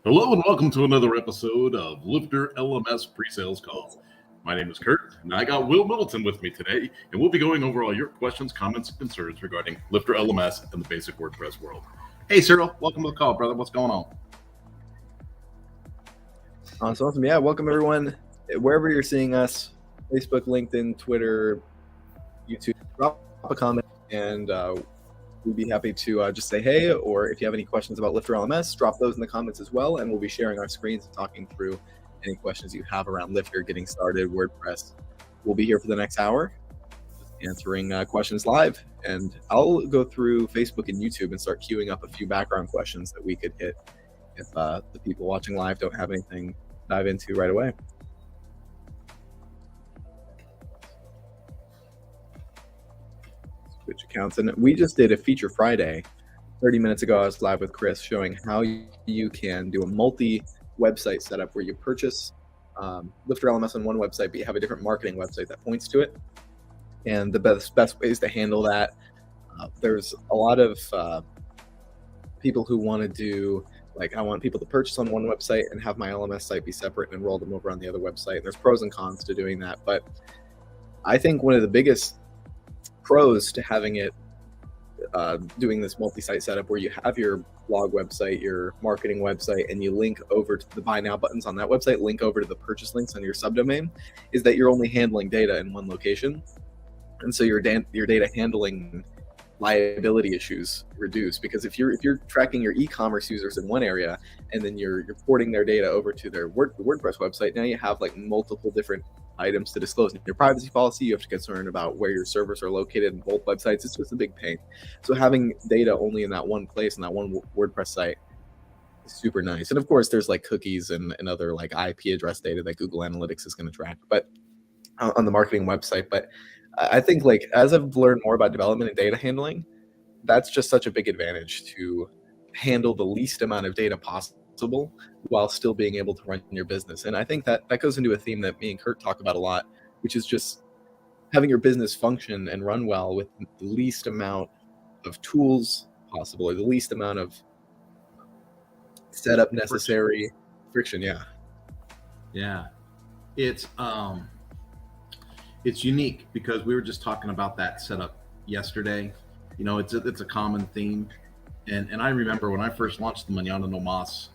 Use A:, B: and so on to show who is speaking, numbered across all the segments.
A: Hello and welcome to another episode of LifterLMS Presales Call. My name is Kurt, and I got Will Middleton with me today, and we'll be going over all your questions, comments, and concerns regarding LifterLMS and the basic WordPress world. Hey, Cyril, welcome to the call, brother. What's going on?
B: Awesome. Yeah, welcome everyone. Wherever you're seeing us, Facebook, LinkedIn, Twitter, YouTube, drop a comment, and we'd be happy to just say hey, or if you have any questions about LifterLMS, drop those in the comments as well, and we'll be sharing our screens and talking through any questions you have around Lifter, getting started, WordPress. We'll be here for the next hour, answering questions live, and I'll go through Facebook and YouTube and start queuing up a few background questions that we could hit if the people watching live don't have anything to dive into right away. Switch accounts, and we just did a feature Friday. 30 minutes ago, I was live with Chris showing how you can do a multi-website setup where you purchase LifterLMS on one website, but you have a different marketing website that points to it. And the best ways to handle that, there's a lot of people who want to do, like, I want people to purchase on one website and have my LMS site be separate and enroll them over on the other website. And there's pros and cons to doing that. But I think one of the biggest pros to having it doing this multi-site setup where you have your blog website, your marketing website, and you link over to the buy now buttons on that website, link over to the purchase links on your subdomain, is that you're only handling data in one location. And so your data handling liability issues reduce, because if you're tracking your e-commerce users in one area and then you're porting their data over to their WordPress website, now you have like multiple different items to disclose. In your privacy policy, you have to concern about where your servers are located in both websites. It's just a big pain. So having data only in that one place, in that one WordPress site, is super nice. And of course, there's like cookies and other like IP address data that Google Analytics is going to track, but on the marketing website. But I think, like, as I've learned more about development and data handling, that's just such a big advantage to handle the least amount of data possible while still being able to run your business. And I think that goes into a theme that me and Kurt talk about a lot, which is just having your business function and run well with the least amount of tools possible, or the least amount of setup necessary. Friction.
A: Yeah. It's unique because we were just talking about that setup yesterday. You know, it's a common theme. And I remember when I first launched the Mañana No Mas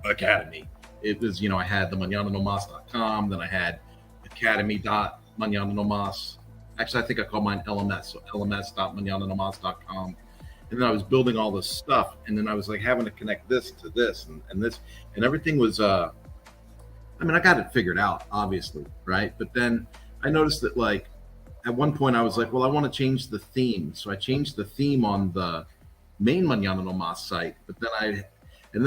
A: Academy, it was, I had the mañananomas.com, then I had academy.mañananomas. Actually, I think I called mine LMS, so lms.mañananomas.com. And then I was building all this stuff, and then I was like having to connect this to this and this, and everything was, I got it figured out, obviously, right? But then I noticed that, like, at one point I was like, well, I want to change the theme. So I changed the theme on the main Mañana No Mas site, but then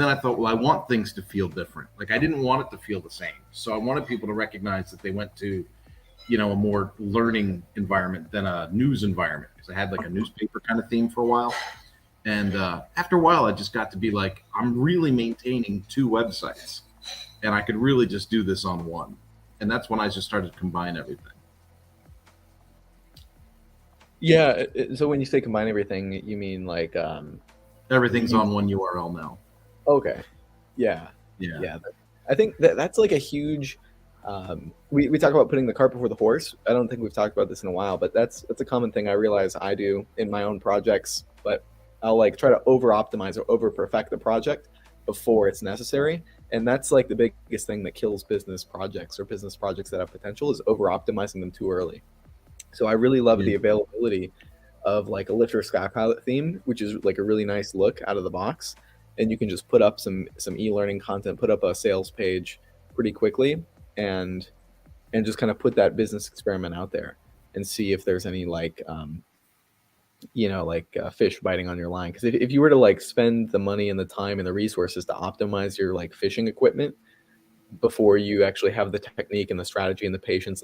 A: I thought, well, I want things to feel different. Like, I didn't want it to feel the same. So I wanted people to recognize that they went to, a more learning environment than a news environment, because I had like a newspaper kind of theme for a while. And after a while, I just got to be like, I'm really maintaining two websites, and I could really just do this on one. And that's when I just started to combine everything.
B: Yeah. So when you say combine everything, you mean like
A: everything's on one URL now.
B: Okay. Yeah. I think that's like a huge. We talk about putting the cart before the horse. I don't think we've talked about this in a while, but that's a common thing I realize I do in my own projects. But I'll like try to over optimize or over perfect the project before it's necessary. And that's like the biggest thing that kills business projects or business projects that have potential, is over optimizing them too early. So I really love the availability of like a Lifter Skypilot theme, which is like a really nice look out of the box. And you can just put up some e-learning content, put up a sales page pretty quickly, and just kind of put that business experiment out there and see if there's any like, fish biting on your line. Because if you were to like spend the money and the time and the resources to optimize your like fishing equipment before you actually have the technique and the strategy and the patience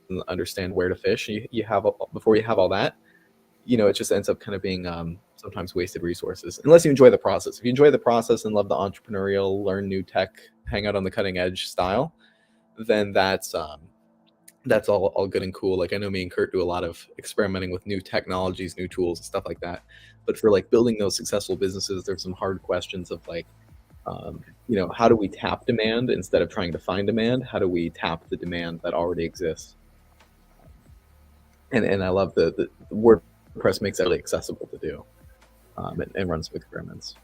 B: and understand where to fish, before you have all that, it just ends up kind of being sometimes wasted resources, unless you enjoy the process. If you enjoy the process and love the entrepreneurial, learn new tech, hang out on the cutting edge style, then that's all good and cool. Like, I know me and Kurt do a lot of experimenting with new technologies, new tools and stuff like that. But for like building those successful businesses, there's some hard questions of like, How do we tap demand instead of trying to find demand? How do we tap the demand that already exists? And I love the WordPress makes that really accessible to do, and run some experiments.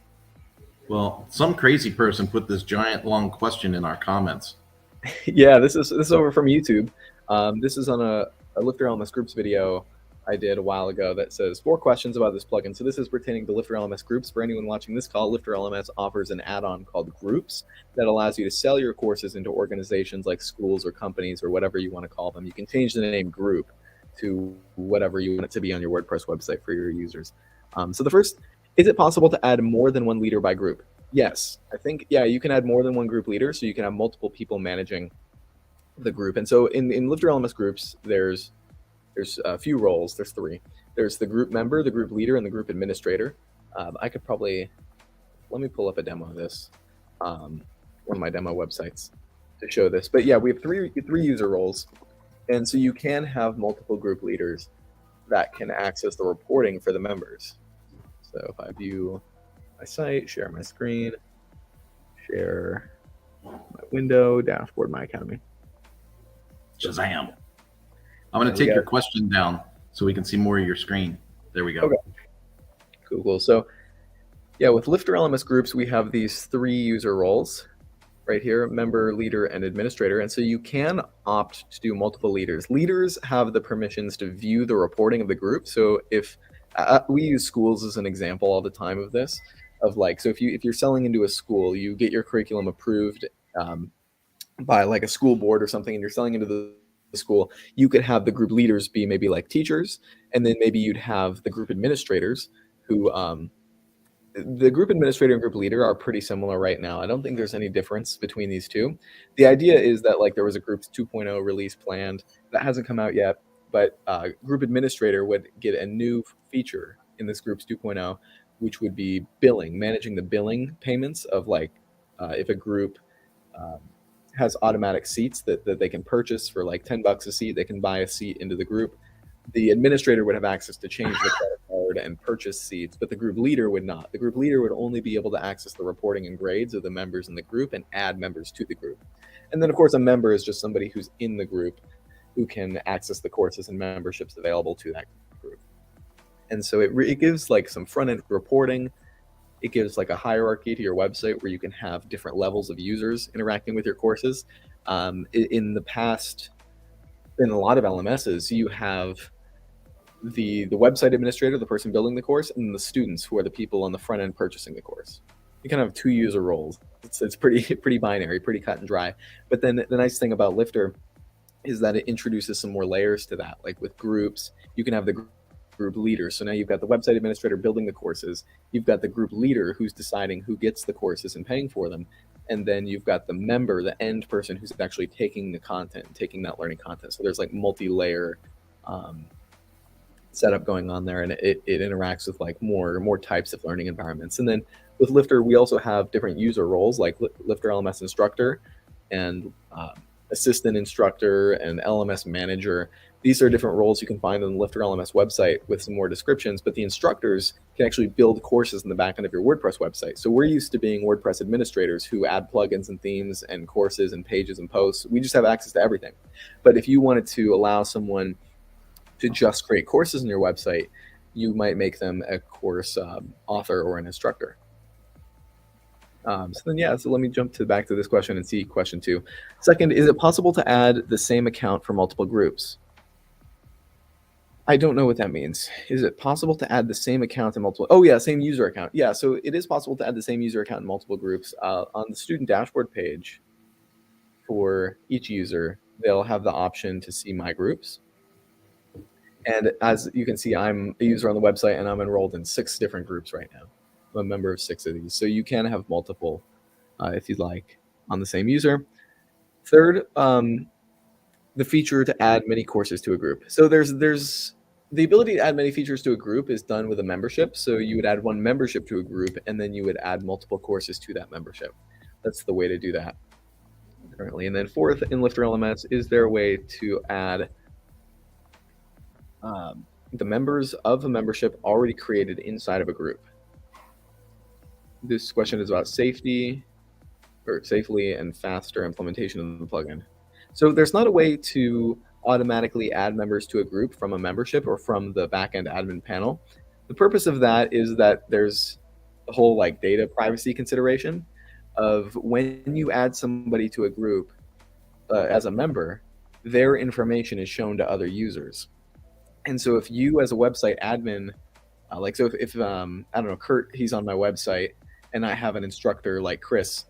A: Well, some crazy person put this giant long question in our comments.
B: Yeah, this is over from YouTube. This is on a LifterLMS groups video I did a while ago that says 4 questions about this plugin. So this is pertaining to LifterLMS groups. For anyone watching this call, LifterLMS offers an add-on called Groups that allows you to sell your courses into organizations like schools or companies or whatever you want to call them. You can change the name group to whatever you want it to be on your WordPress website for your users. So the first, is it possible to add more than one leader by group? Yes, I think, yeah, you can add more than one group leader, so you can have multiple people managing the group. And so in LifterLMS groups, there's a few roles. There's 3. There's the group member, the group leader, and the group administrator. I could probably, let me pull up a demo of this, one of my demo websites to show this. But yeah, we have three user roles. And so you can have multiple group leaders that can access the reporting for the members. So if I view my site, share my screen, share my window, dashboard, my academy.
A: Shazam. I'm going to take your question down so we can see more of your screen. There we go.
B: Okay. Cool. So yeah, with LifterLMS groups, we have these 3 user roles right here: member, leader, and administrator. And so you can opt to do multiple leaders. Leaders have the permissions to view the reporting of the group. So if we use schools as an example all the time of this, of like, so if you're selling into a school, you get your curriculum approved by like a school board or something, and you're selling into the school, you could have the group leaders be maybe like teachers, and then maybe you'd have the group administrators who the group administrator and group leader are pretty similar right now. I don't think there's any difference between these two. The idea is that like there was a groups 2.0 release planned that hasn't come out yet, but group administrator would get a new feature in this groups 2.0, which would be billing, managing the billing payments of like if a group has automatic seats that they can purchase for like $10 a seat, they can buy a seat into the group. The administrator would have access to change the credit card and purchase seats, but the group leader would not. The group leader would only be able to access the reporting and grades of the members in the group and add members to the group. And then of course a member is just somebody who's in the group who can access the courses and memberships available to that group. And so it gives like some front-end reporting. It gives like a hierarchy to your website where you can have different levels of users interacting with your courses. In the past, in a lot of LMSs, you have the website administrator, the person building the course, and the students who are the people on the front end purchasing the course. You kind of have 2 user roles. It's pretty binary, pretty cut and dry. But then the nice thing about Lifter is that it introduces some more layers to that. Like with groups, you can have the group leader. So now you've got the website administrator building the courses. You've got the group leader who's deciding who gets the courses and paying for them. And then you've got the member, the end person who's actually taking the content, taking that learning content. So there's like multi-layer setup going on there, and it interacts with like more types of learning environments. And then with Lifter, we also have different user roles like Lifter LMS instructor and assistant instructor and LMS manager. These are different roles you can find on the Lifter LMS website with some more descriptions, but the instructors can actually build courses in the back end of your WordPress website. So we're used to being WordPress administrators who add plugins and themes and courses and pages and posts. We just have access to everything. But if you wanted to allow someone to just create courses on your website, you might make them a course author or an instructor. So let me jump back to this question and see question 2. Second, is it possible to add the same account for multiple groups? I don't know what that means. Is it possible to add the same account in multiple? Oh yeah, same user account. Yeah, so it is possible to add the same user account in multiple groups. On the student dashboard page for each user, they'll have the option to see my groups. And as you can see, I'm a user on the website and I'm enrolled in 6 different groups right now. I'm a member of 6 of these. So you can have multiple if you'd like on the same user. Third, the feature to add many courses to a group. So there's the ability to add many features to a group is done with a membership. So you would add one membership to a group and then you would add multiple courses to that membership. That's the way to do that currently. And then fourth, in Lifter LMS, is there a way to add the members of a membership already created inside of a group? This question is about safely and faster implementation of the plugin. So there's not a way to automatically add members to a group from a membership or from the backend admin panel. The purpose of that is that there's the whole like data privacy consideration of when you add somebody to a group as a member, their information is shown to other users. And so if you as a website admin, if I don't know, Kurt, he's on my website, and I have an instructor like Chris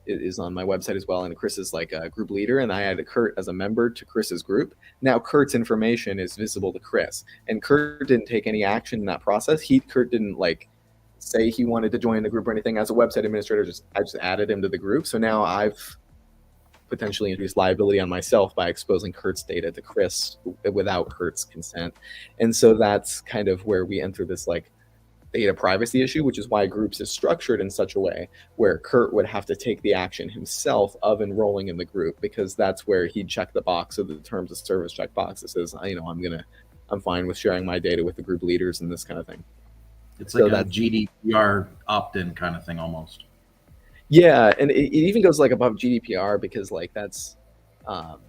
B: is on my website as well, and Chris is like a group leader, and I added Kurt as a member to Chris's group. Now Kurt's information is visible to Chris, and Kurt didn't take any action in that process. Kurt didn't like say he wanted to join the group or anything. As a website administrator, I just added him to the group. So now I've potentially introduced liability on myself by exposing Kurt's data to Chris without Kurt's consent. And so that's kind of where we enter this like data privacy issue, which is why groups is structured in such a way where Kurt would have to take the action himself of enrolling in the group, because that's where he'd check the box of the terms of service checkbox that says, I'm fine with sharing my data with the group leaders and this kind of thing.
A: It's like a GDPR opt-in kind of thing almost.
B: Yeah, and it even goes like above GDPR, because like that's not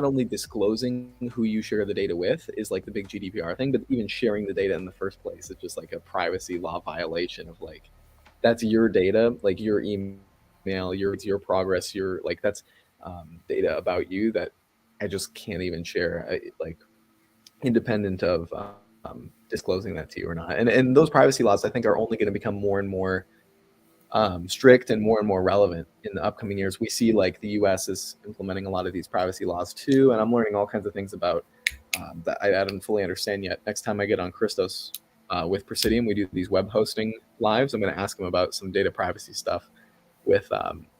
B: only disclosing who you share the data with is like the big GDPR thing, but even sharing the data in the first place is just like a privacy law violation of like, that's your data, like your email, your progress, that's data about you that I just can't even share, like independent of disclosing that to you or not. And those privacy laws, I think, are only going to become more and more strict and more relevant in the upcoming years. We see like the US is implementing a lot of these privacy laws too, and I'm learning all kinds of things about that I don't fully understand yet. Next time I get on Christos with Presidium, we do these web hosting lives. I'm going to ask him about some data privacy stuff with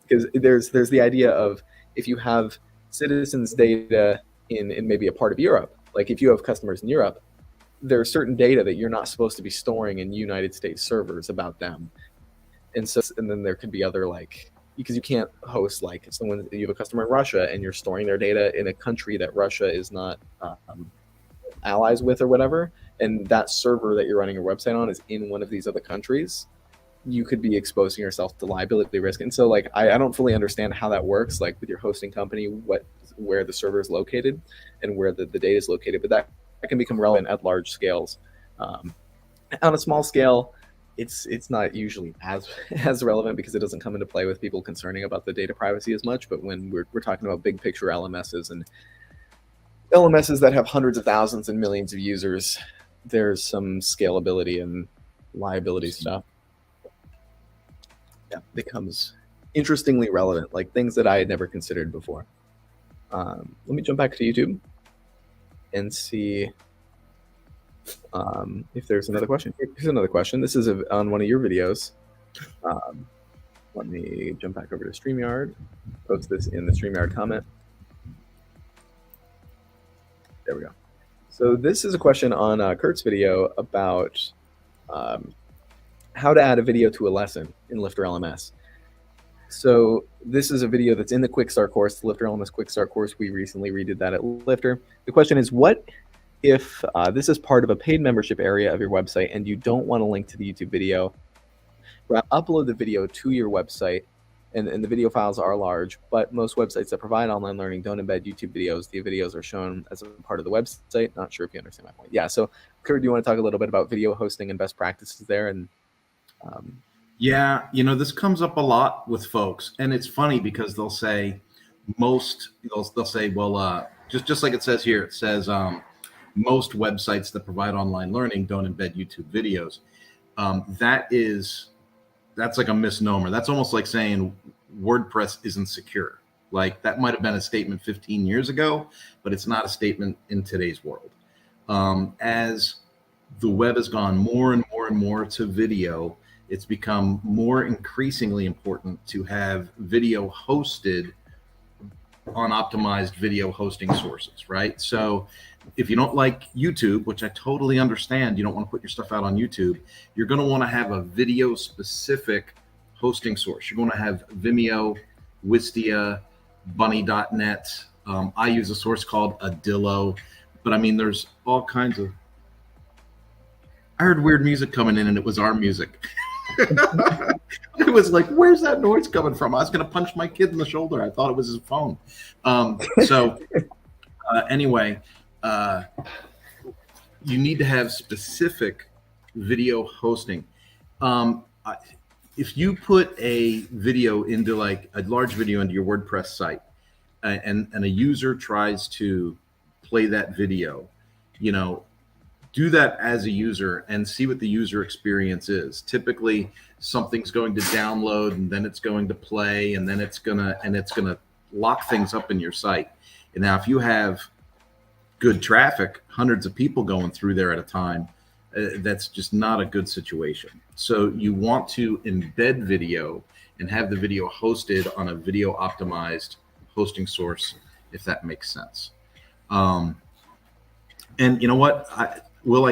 B: because there's the idea of, if you have citizens' data in maybe a part of Europe, like if you have customers in Europe, there's certain data that you're not supposed to be storing in United States servers about them. And then there could be other, like, because you can't host, like, if you have a customer in Russia and you're storing their data in a country that Russia is not allies with or whatever, and that server that you're running your website on is in one of these other countries, you could be exposing yourself to liability risk. And so like I don't fully understand how that works, like with your hosting company, where the server is located and where the data is located, but that can become relevant at large scales. On a small scale, it's not usually as relevant because it doesn't come into play with people concerning about the data privacy as much. But when we're talking about big picture LMSs and LMSs that have hundreds of thousands and millions of users, there's some scalability and liability stuff that becomes interestingly relevant, like things that I had never considered before. Let me jump back to YouTube and see if there's another question. Here's another question. This is on one of your videos. Let me jump back over to StreamYard, post this in the StreamYard comment. There we go. So this is a question on Kurt's video about how to add a video to a lesson in LifterLMS. So this is a video that's in the Quick Start course, the LifterLMS Quick Start course. We recently redid that at Lifter. The question is, what if this is part of a paid membership area of your website and you don't want to link to the YouTube video? Upload the video to your website, and the video files are large, but most websites that provide online learning don't embed YouTube videos. The videos are shown as a part of the website. Not sure if you understand my point. Yeah, so Kurt, do you want to talk a little bit about video hosting and best practices there? And
A: yeah, this comes up a lot with folks, and it's funny because they'll say well, just like it says here, it says most websites that provide online learning don't embed YouTube videos. That's like a misnomer. That's almost like saying WordPress isn't secure. Like, that might have been a statement 15 years ago, but it's not a statement in today's world. As the web has gone more and more and more to video, it's become more increasingly important to have video hosted on optimized video hosting sources, right? So if you don't like YouTube, which I totally understand, you don't want to put your stuff out on YouTube, you're going to want to have a video specific hosting source. You're going to have Vimeo, Wistia, Bunny.net. I use a source called Adillo, but I mean, there's all kinds of, I heard weird music coming in and it was our music. It was like, where's that noise coming from? I was going to punch my kid in the shoulder. I thought it was his phone. Anyway, you need to have specific video hosting. If you put a video into like a large video into your WordPress site, and a user tries to play that video, do that as a user and see what the user experience is. Typically, something's going to download and then it's going to play and then it's gonna lock things up in your site. And now, if you have good traffic, hundreds of people going through there at a time, that's just not a good situation. So you want to embed video and have the video hosted on a video optimized hosting source, if that makes sense. And you know what, I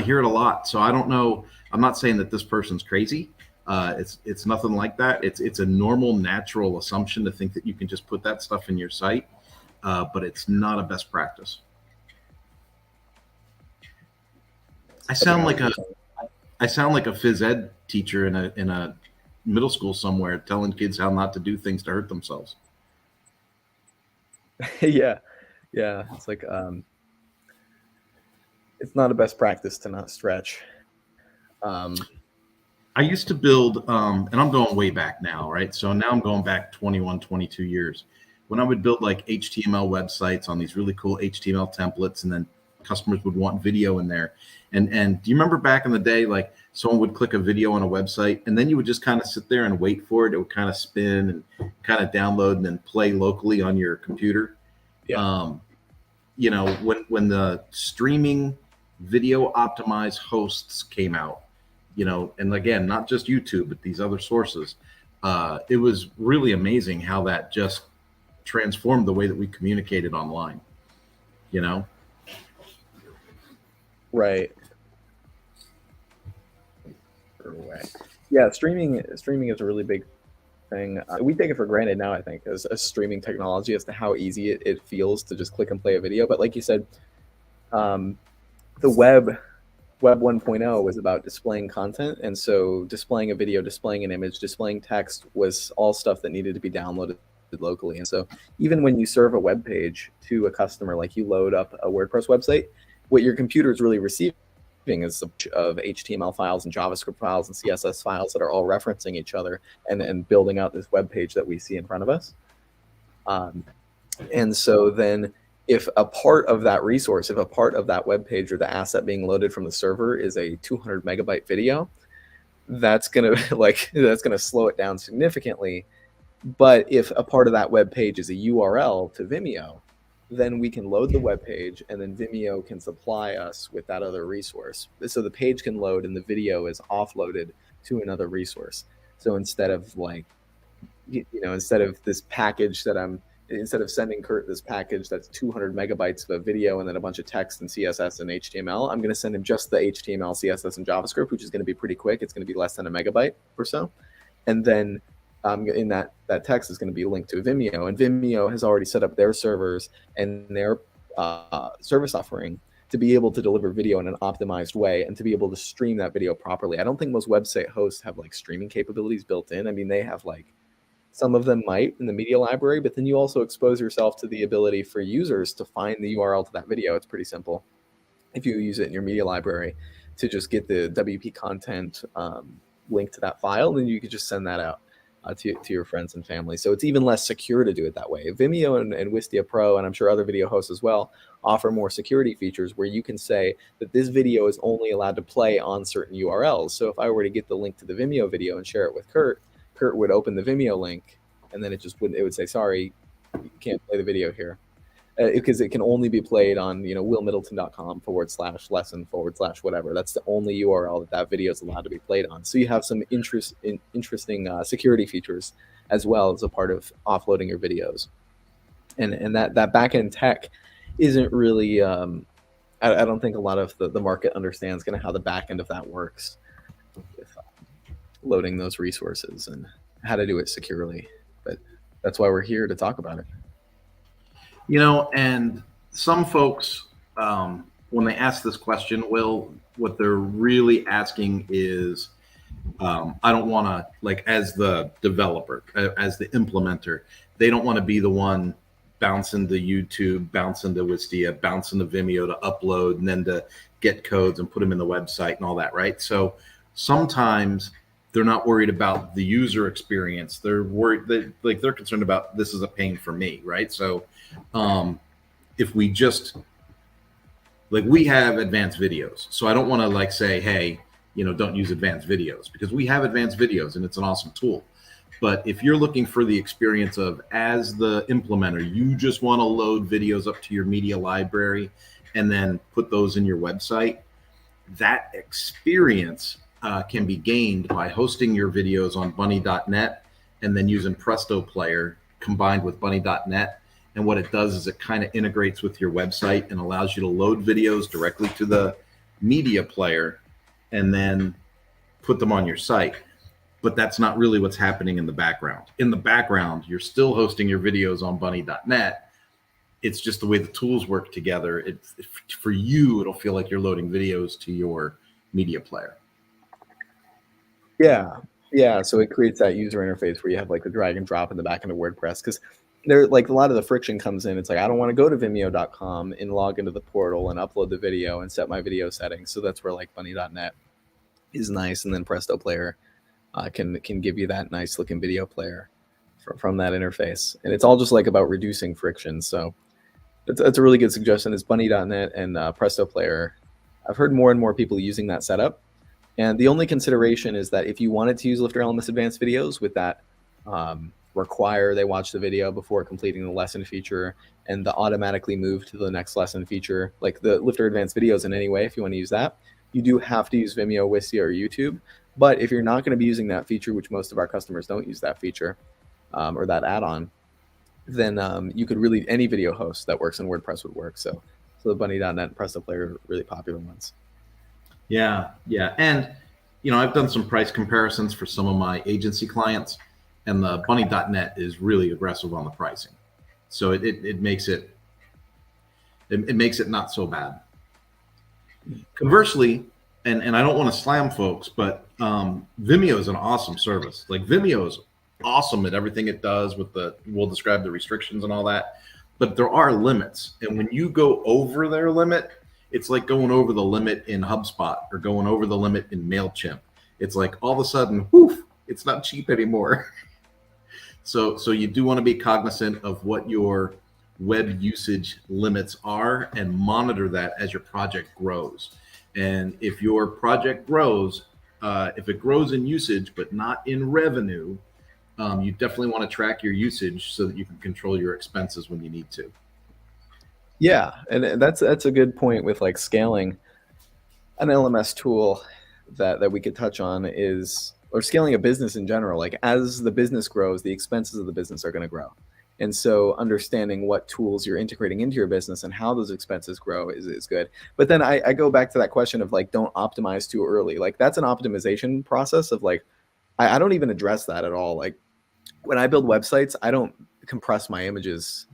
A: hear it a lot. So I don't know. I'm not saying that this person's crazy. It's nothing like that. It's a normal, natural assumption to think that you can just put that stuff in your site, but it's not a best practice. I sound like a phys ed teacher in a middle school somewhere telling kids how not to do things to hurt themselves.
B: Yeah. It's like, it's not a best practice to not stretch.
A: I used to build, and I'm going way back now, right? So now I'm going back 21, 22 years. When I would build like HTML websites on these really cool HTML templates, and then customers would want video in there. And do you remember back in the day, like someone would click a video on a website and then you would just kind of sit there and wait for it. It would kind of spin and kind of download and then play locally on your computer. Yeah. When the streaming video optimized hosts came out, and again, not just YouTube, but these other sources, it was really amazing how that just transformed the way that we communicated online,
B: Right. Yeah, streaming is a really big thing. We take it for granted now, I think, as a streaming technology, as to how easy it feels to just click and play a video. But like you said, the web 1.0 was about displaying content. And so displaying a video, displaying an image, displaying text was all stuff that needed to be downloaded locally. And so even when you serve a web page to a customer, like you load up a WordPress website, what your computer is really receiving is a bunch of HTML files and JavaScript files and CSS files that are all referencing each other and building out this web page that we see in front of us. And so then if a part of that resource, if a part of that web page or the asset being loaded from the server is a 200 megabyte video, that's gonna slow it down significantly. But if a part of that web page is a URL to Vimeo, then we can load the web page and then Vimeo can supply us with that other resource. So the page can load and the video is offloaded to another resource. So instead of this package instead of sending Kurt this package that's 200 megabytes of a video and then a bunch of text and CSS and HTML, I'm going to send him just the HTML, CSS, and JavaScript, which is going to be pretty quick. It's going to be less than a megabyte or so. And then in that text is going to be linked to Vimeo, and Vimeo has already set up their servers and their service offering to be able to deliver video in an optimized way and to be able to stream that video properly. I don't think most website hosts have like streaming capabilities built in. I mean, they have like, some of them might in the media library, but then you also expose yourself to the ability for users to find the URL to that video. It's pretty simple if you use it in your media library to just get the WP content link to that file, then you could just send that out to your friends and family. So it's even less secure to do it that way. Vimeo and Wistia Pro, and I'm sure other video hosts as well, offer more security features where you can say that this video is only allowed to play on certain URLs. So if I were to get the link to the Vimeo video and share it with Kurt would open the Vimeo link, and then it would say, sorry, you can't play the video here. Because it can only be played on, willmiddleton.com/lesson/whatever. That's the only URL that video is allowed to be played on. So you have some interesting security features as well as a part of offloading your videos. And that backend tech isn't really, I don't think a lot of the market understands kind of how the backend of that works with loading those resources and how to do it securely. But that's why we're here to talk about it.
A: And some folks, when they ask this question, what they're really asking is, I don't want to, like, as the developer, as the implementer, they don't want to be the one bouncing to YouTube, bouncing to Wistia, bouncing to Vimeo to upload, and then to get codes and put them in the website and all that, right? So sometimes they're not worried about the user experience. They're worried that, like, they're concerned about, this is a pain for me, right? So if we just, like, we have advanced videos, so I don't want to, like, say, hey, don't use advanced videos, because we have advanced videos and it's an awesome tool. But if you're looking for the experience of, as the implementer, you just want to load videos up to your media library and then put those in your website, that experience can be gained by hosting your videos on bunny.net and then using Presto Player combined with bunny.net. And what it does is it kind of integrates with your website and allows you to load videos directly to the media player and then put them on your site. But that's not really what's happening in the background. In the background, you're still hosting your videos on bunny.net. It's just the way the tools work together. For you, it'll feel like you're loading videos to your media player.
B: Yeah. So it creates that user interface where you have like the drag and drop in the back end of WordPress, because there, like, a lot of the friction comes in. It's like, I don't want to go to vimeo.com and log into the portal and upload the video and set my video settings. So that's where like bunny.net is nice, and then Presto Player can give you that nice looking video player from that interface. And it's all just like about reducing friction. So that's a really good suggestion, is bunny.net and Presto Player. I've heard more and more people using that setup. And the only consideration is that if you wanted to use LifterLMS advanced videos with that require they watch the video before completing the lesson feature, and the automatically move to the next lesson feature, like the Lifter advanced videos in any way, if you want to use that, you do have to use Vimeo, Wistia, or YouTube. But if you're not going to be using that feature, which most of our customers don't use that feature or that add-on, then you could really, any video host that works in WordPress would work. So the bunny.net and Presto Player are really popular ones.
A: Yeah. And, I've done some price comparisons for some of my agency clients, and the bunny.net is really aggressive on the pricing. So it makes it not so bad. Conversely, and I don't want to slam folks, but Vimeo is an awesome service. Like, Vimeo is awesome at everything it does we'll describe the restrictions and all that, but there are limits. And when you go over their limit, it's like going over the limit in HubSpot or going over the limit in MailChimp. It's like all of a sudden, whoof, it's not cheap anymore. So you do want to be cognizant of what your web usage limits are and monitor that as your project grows. And if your project grows, if it grows in usage but not in revenue, you definitely want to track your usage so that you can control your expenses when you need to.
B: Yeah, and that's a good point with like scaling. An LMS tool that we could touch on is, or scaling a business in general. Like, as the business grows, the expenses of the business are going to grow. And so understanding what tools you're integrating into your business and how those expenses grow is good. But then I go back to that question of like, don't optimize too early. Like, that's an optimization process of like, I don't even address that at all. Like, when I build websites, I don't compress my images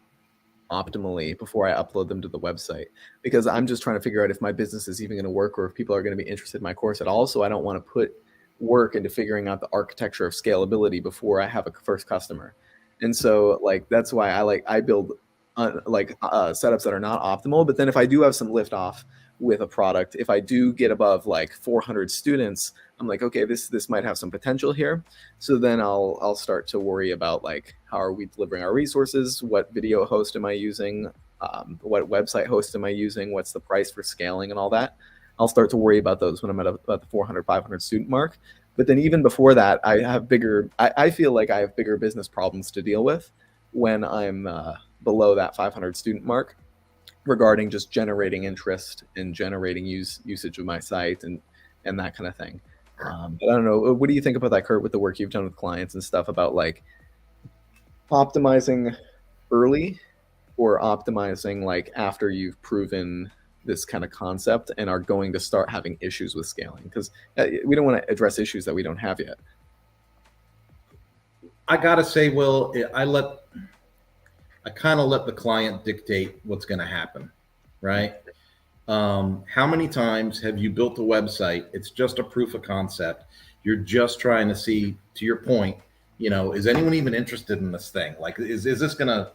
B: optimally before I upload them to the website, because I'm just trying to figure out if my business is even going to work or if people are going to be interested in my course at all. So I don't want to put work into figuring out the architecture of scalability before I have a first customer. And so like, that's why I build setups that are not optimal. But then if I do have some lift off with a product, if I do get above like 400 students, I'm like, okay, this might have some potential here. So then I'll start to worry about like, how are we delivering our resources? What video host am I using? What website host am I using? What's the price for scaling and all that? I'll start to worry about those when I'm at about the 400, 500 student mark. But then even before that, I feel like I have bigger business problems to deal with when I'm below that 500 student mark, regarding just generating interest and generating usage of my site and that kind of thing. But I don't know. What do you think about that, Kurt, with the work you've done with clients and stuff, about like optimizing early or optimizing like after you've proven this kind of concept and are going to start having issues with scaling? Because we don't want to address issues that we don't have yet.
A: I gotta say, Will, I kind of let the client dictate what's going to happen, right? How many times have you built a website? It's just a proof of concept. You're just trying to see, to your point, is anyone even interested in this thing? Like, is this gonna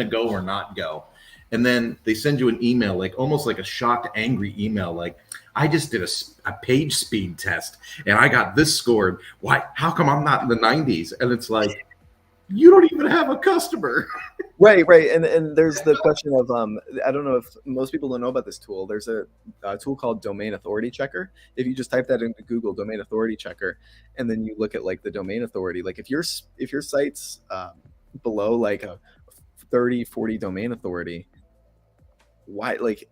A: go or not go? And then they send you an email, like almost like a shocked, angry email, like, I just did a page speed test and I got this scored. Why? How come I'm not in the 90s? And it's like, you don't even have a customer.
B: Right. And there's the question of I don't know if most people don't know about this tool. There's a tool called Domain Authority Checker. If you just type that into Google, Domain Authority Checker, and then you look at like the domain authority, like if your site's below like a 30-40 domain authority, why, like,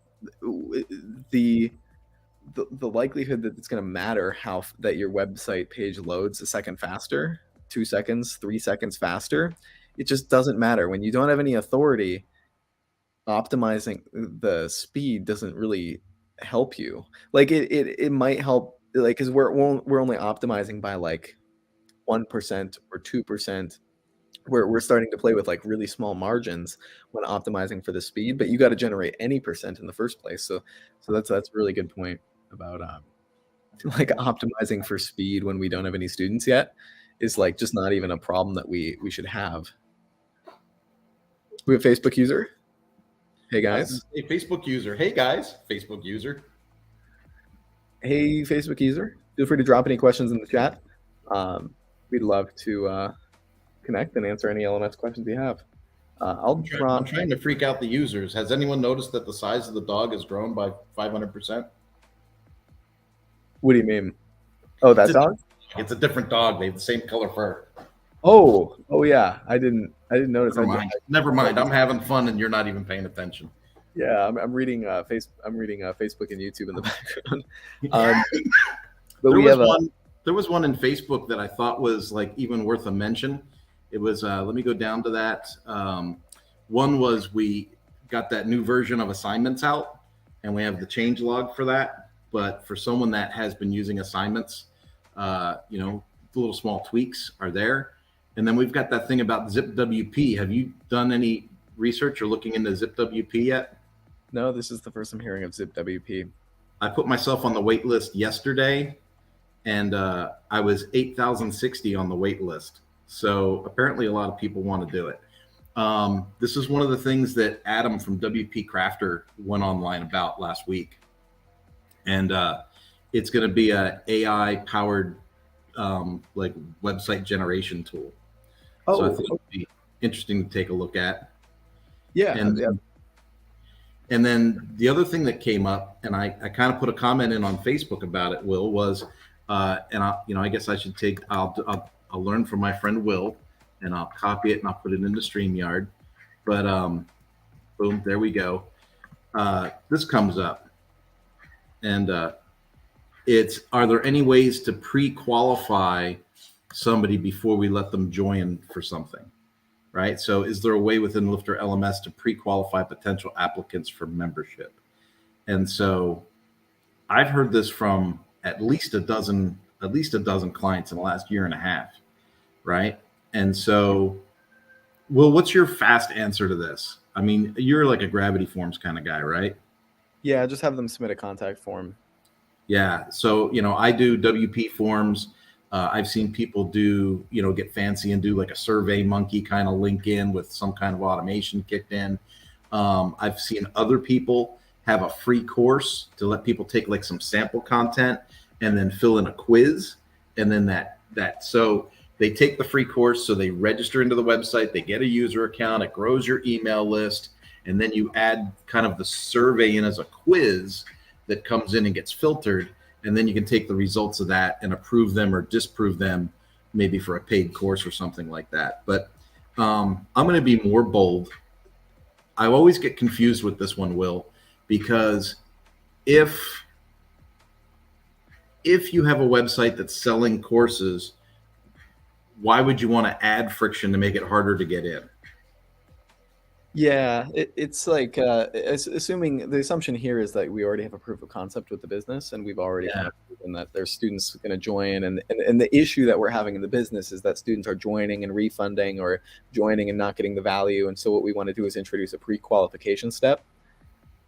B: the likelihood that it's going to matter that your website page loads a second faster, 2 seconds, 3 seconds faster, it just doesn't matter. When you don't have any authority, optimizing the speed doesn't really help you. Like it might help, like, because we're only optimizing by like 1% or 2%. We're starting to play with like really small margins when optimizing for the speed, but you got to generate any percent in the first place. So that's a really good point about like optimizing for speed when we don't have any students yet is like just not even a problem that we should have. We have Facebook user. Hey guys.
A: Hey, Facebook user. Hey guys, Facebook user.
B: Hey Facebook user. Feel free to drop any questions in the chat. We'd love to connect and answer any LMS questions you have. I'm
A: trying to freak out the users. Has anyone noticed that the size of the dog has grown by 500%?
B: What do you mean? Oh, that dog?
A: It's a different dog. They have the same color fur.
B: Oh yeah. I didn't notice.
A: Never mind. I'm having fun, and you're not even paying attention.
B: Yeah, I'm reading Facebook and YouTube in the background. But
A: there was one in Facebook that I thought was like even worth a mention. It was let me go down to that. One was we got that new version of assignments out, and we have the change log for that. But for someone that has been using assignments, the little small tweaks are there. And then we've got that thing about ZipWP. Have you done any research or looking into ZipWP yet?
B: No, this is the first I'm hearing of ZipWP.
A: I put myself on the wait list yesterday, and I was 8,060 on the wait list. So apparently a lot of people want to do it. This is one of the things that Adam from WP Crafter went online about last week. And it's going to be a AI-powered like website generation tool. So I think it would be interesting to take a look at.
B: Yeah.
A: And then the other thing that came up, and I kind of put a comment in on Facebook about it, Will, was, and I guess I should I'll learn from my friend Will, and I'll copy it and I'll put it into StreamYard. But boom, there we go. This comes up, and it's, are there any ways to pre-qualify somebody before we let them join for something? Right. So is there a way within LifterLMS to pre-qualify potential applicants for membership? And so I've heard this from at least a dozen clients in the last year and a half. Right. And so, Will, what's your fast answer to this? I mean, you're like a Gravity Forms kind of guy, right?
B: Yeah. Just have them submit a contact form.
A: Yeah. So, I do WP Forms. I've seen people do, get fancy and do like a Survey Monkey kind of link in with some kind of automation kicked in. I've seen other people have a free course to let people take like some sample content and then fill in a quiz. And then so they take the free course, so they register into the website, they get a user account, it grows your email list, and then you add kind of the survey in as a quiz that comes in and gets filtered. And then you can take the results of that and approve them or disprove them, maybe for a paid course or something like that. But I'm going to be more bold. I always get confused with this one, Will, because if you have a website that's selling courses, why would you want to add friction to make it harder to get in?
B: Yeah, it's like assuming the assumption here is that we already have a proof of concept with the business, and we've already proven that there's students going to join, and the issue that we're having in the business is that students are joining and refunding, or joining and not getting the value. And so what we want to do is introduce a pre-qualification step.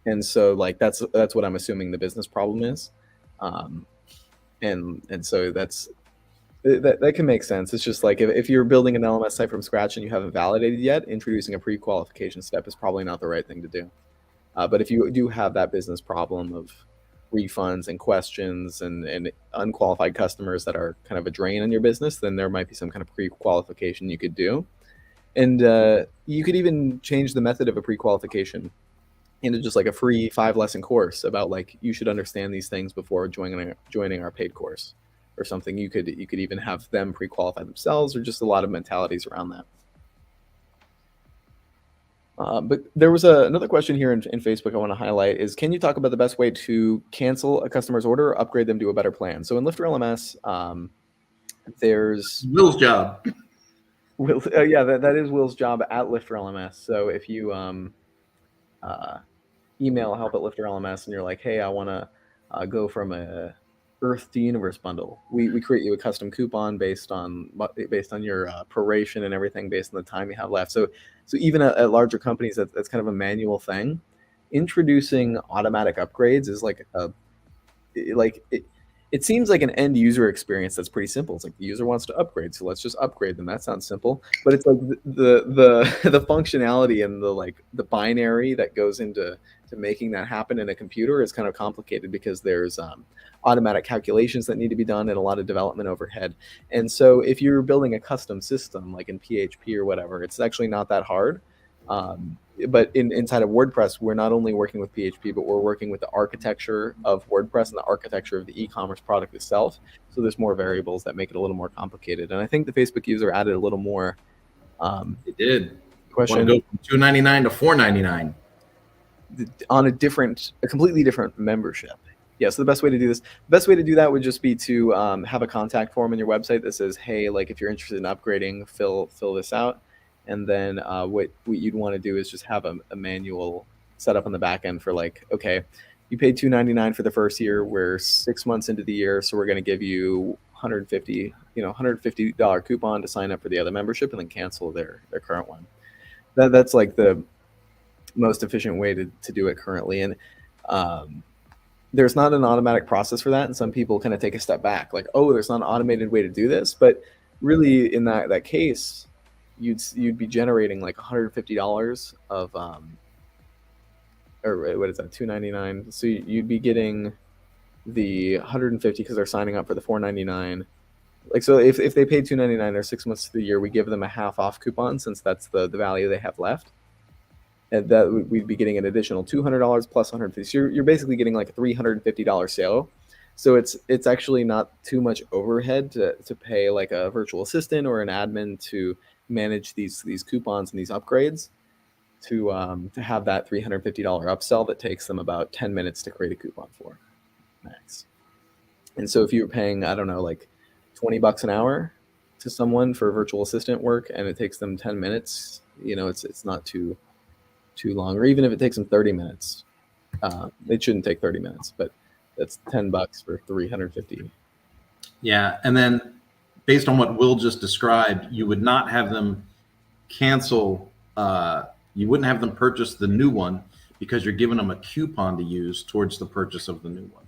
B: And so like that's what I'm assuming the business problem is. Um, and so that can make sense. It's just like if you're building an LMS site from scratch and you haven't validated yet, introducing a pre-qualification step is probably not the right thing to do. But if you do have that business problem of refunds and questions and unqualified customers that are kind of a drain on your business, then there might be some kind of pre-qualification you could do. And you could even change the method of a pre-qualification into just like a free 5-lesson course about like you should understand these things before joining our paid course or something. You could even have them pre-qualify themselves, or just a lot of mentalities around that. But there was another question here in Facebook I want to highlight is, can you talk about the best way to cancel a customer's order or upgrade them to a better plan? So in LifterLMS, there's
A: Will's job.
B: Will, yeah, that is Will's job at LifterLMS. So if you email help@LifterLMS and you're like, hey, I want to go from a Earth to Universe bundle, we create you a custom coupon based on your proration and everything, based on the time you have left. So even at larger companies, that's kind of a manual thing. Introducing automatic upgrades is it seems like an end user experience that's pretty simple. It's like the user wants to upgrade, so let's just upgrade them. That sounds simple, but it's like the functionality and the binary that goes into making that happen in a computer is kind of complicated, because there's automatic calculations that need to be done and a lot of development overhead. And so if you're building a custom system like in PHP or whatever, it's actually not that hard. But inside of WordPress, we're not only working with PHP, but we're working with the architecture of WordPress and the architecture of the e-commerce product itself. So there's more variables that make it a little more complicated. And I think the Facebook user added a little more.
A: It did.
B: Question.
A: Want to go from $2.99 to $4.99
B: on a completely different membership. Yeah, so the best way to do that would just be to have a contact form in your website that says, hey, like if you're interested in upgrading, fill this out. And then what you'd want to do is just have a manual set up on the back end for like, okay, you paid $2.99 for the first year. We're 6 months into the year, so we're going to give you $150 coupon to sign up for the other membership, and then cancel their current one. That's like the most efficient way to do it currently. And there's not an automatic process for that, and some people kind of take a step back, like, oh, there's not an automated way to do this. But really, in that case, you'd be generating like $150 of or what is that, $2.99? So you'd be getting the 150 because they're signing up for the $4.99. Like, so if they paid $2.99, they're 6 months of the year, we give them a half off coupon, since that's the value they have left. And that we'd be getting an additional $200 plus 150. So you're basically getting like a $350 sale. So it's actually not too much overhead to pay like a virtual assistant or an admin to manage these coupons and these upgrades, to have that $350 upsell that takes them about 10 minutes to create a coupon for max. And so if you're paying, I don't know, like $20 an hour to someone for virtual assistant work, and it takes them 10 minutes, it's not too long. Or even if it takes them 30 minutes, it shouldn't take 30 minutes, but that's $10 for 350.
A: Yeah, and then based on what Will just described, you would not have them cancel. You wouldn't have them purchase the new one, because you're giving them a coupon to use towards the purchase of the new one,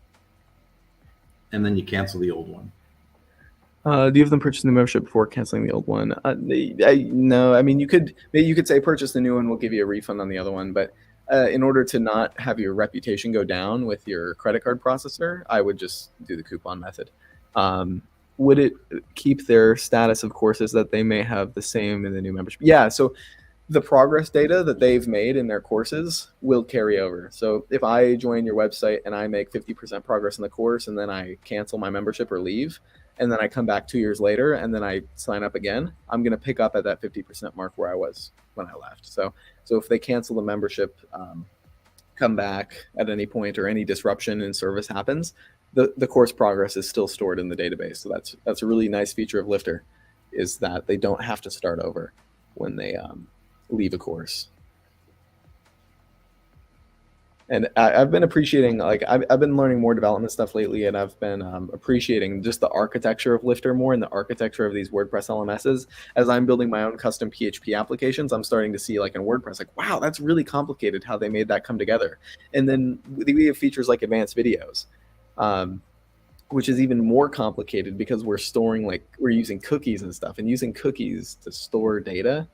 A: and then you cancel the old one.
B: Do you have them purchase the membership before canceling the old one? No. I mean, you could say purchase the new one, we'll give you a refund on the other one. But in order to not have your reputation go down with your credit card processor, I would just do the coupon method. Would it keep their status of courses that they may have the same in the new membership? Yeah, so the progress data that they've made in their courses will carry over. So if I join your website and I make 50% progress in the course, and then I cancel my membership or leave, and then I come back 2 years later and then I sign up again, I'm going to pick up at that 50% mark where I was when I left. So if they cancel the membership, come back at any point, or any disruption in service happens, the course progress is still stored in the database. So that's a really nice feature of Lifter, is that they don't have to start over when they leave a course. And I've been appreciating, like, I've been learning more development stuff lately, and I've been appreciating just the architecture of Lifter more and the architecture of these WordPress LMSs. As I'm building my own custom PHP applications, I'm starting to see, like, in WordPress, like, wow, that's really complicated how they made that come together. And then we have features like advanced videos, which is even more complicated because we're using cookies and stuff, and using cookies to store data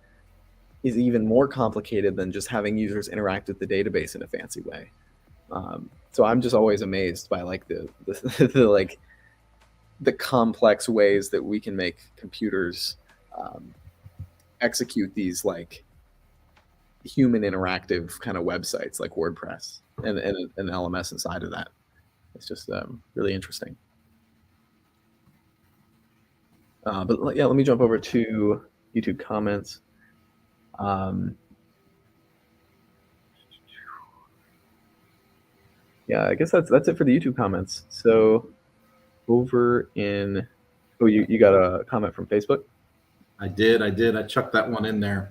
B: is even more complicated than just having users interact with the database in a fancy way. So I'm just always amazed by like the complex ways that we can make computers execute these like human interactive kind of websites like WordPress and an LMS inside of that. It's just really interesting. But yeah, let me jump over to YouTube comments. Yeah, I guess that's it for the YouTube comments. So over in, you got a comment from Facebook?
A: I did. I chucked that one in there.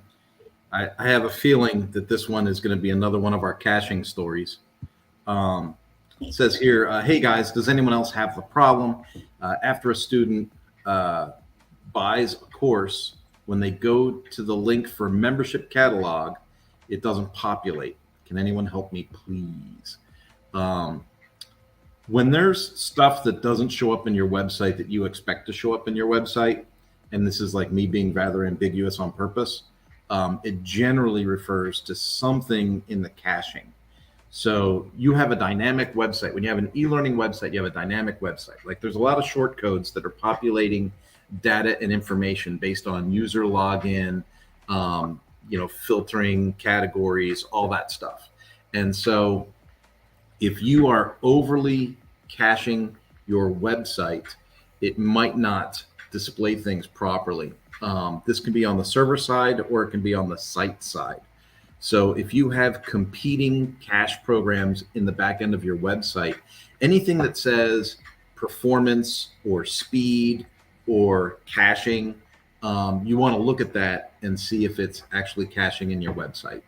A: I have a feeling that this one is going to be another one of our caching stories. It says here, hey guys, does anyone else have the problem? After a student buys a course, when they go to the link for membership catalog, it doesn't populate. Can anyone help me, please? When there's stuff that doesn't show up in your website that you expect to show up in your website, and this is like me being rather ambiguous on purpose, it generally refers to something in the caching. So you have a dynamic website. When you have an e-learning website, you have a dynamic website. Like there's a lot of short codes that are populating data and information based on user login, filtering categories, all that stuff. And so if you are overly caching your website, it might not display things properly. This can be on the server side or it can be on the site side. So if you have competing cache programs in the back end of your website, anything that says performance or speed or caching, you want to look at that and see if it's actually caching in your website.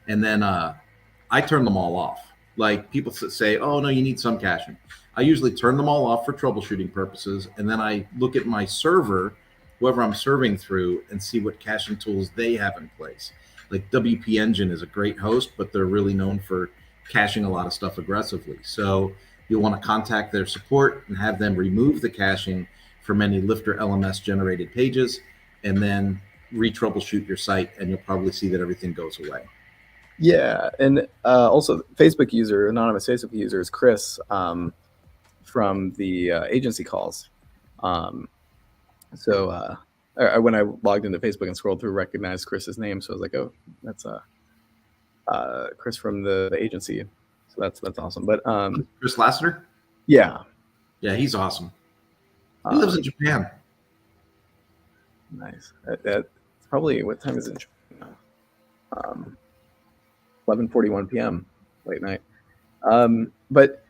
A: And then I turn them all off. Like people say, oh no, you need some caching. I usually turn them all off for troubleshooting purposes. And then I look at my server, whoever I'm serving through, and see what caching tools they have in place. Like WP Engine is a great host, but they're really known for caching a lot of stuff aggressively. So you'll want to contact their support and have them remove the caching from any LifterLMS generated pages, and then re-troubleshoot your site, and you'll probably see that everything goes away.
B: Yeah, and also anonymous Facebook user is Chris from the agency calls. So when I logged into Facebook and scrolled through, recognized Chris's name, so I was like, oh, that's Chris from the agency. So that's awesome. But
A: Chris Lassiter?
B: Yeah,
A: he's awesome. He lives in Japan.
B: Nice. That's probably, what time is it in Japan now? 11:41 p.m. late night. But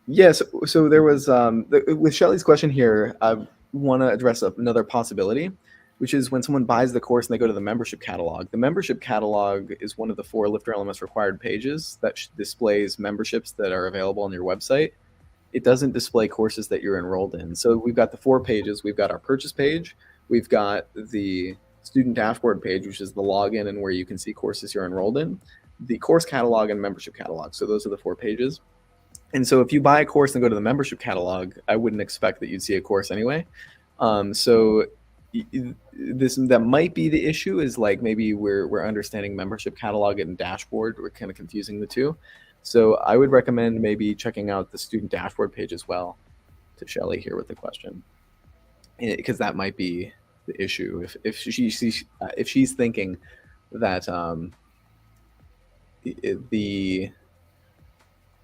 B: yes, so there was with Shelly's question here, I want to address another possibility, which is when someone buys the course and they go to the membership catalog. The membership catalog is one of the 4 LifterLMS required pages that displays memberships that are available on your website. It doesn't display courses that you're enrolled in. So we've got the 4 pages. We've got our purchase page. We've got the student dashboard page, which is the login and where you can see courses you're enrolled in, the course catalog and membership catalog. So those are the 4 pages. And so if you buy a course and go to the membership catalog, I wouldn't expect that you'd see a course anyway. So that might be the issue, is like maybe we're understanding membership catalog and dashboard. We're kind of confusing the two. So I would recommend maybe checking out the student dashboard page as well, to Shelly here with the question, because that might be the issue. If she's thinking that the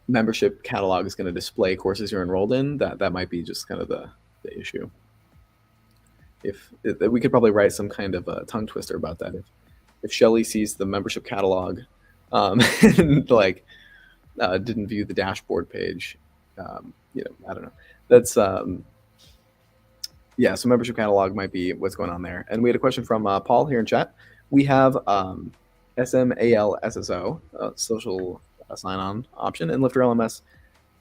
B: membership catalog is going to display courses you're enrolled in, that might be just kind of the issue. If we could probably write some kind of a tongue twister about that. If Shelly sees the membership catalog and like didn't view the dashboard page, I don't know. That's yeah. So membership catalog might be what's going on there. And we had a question from Paul here in chat. We have SMALSSO, social a sign-on option, and LifterLMS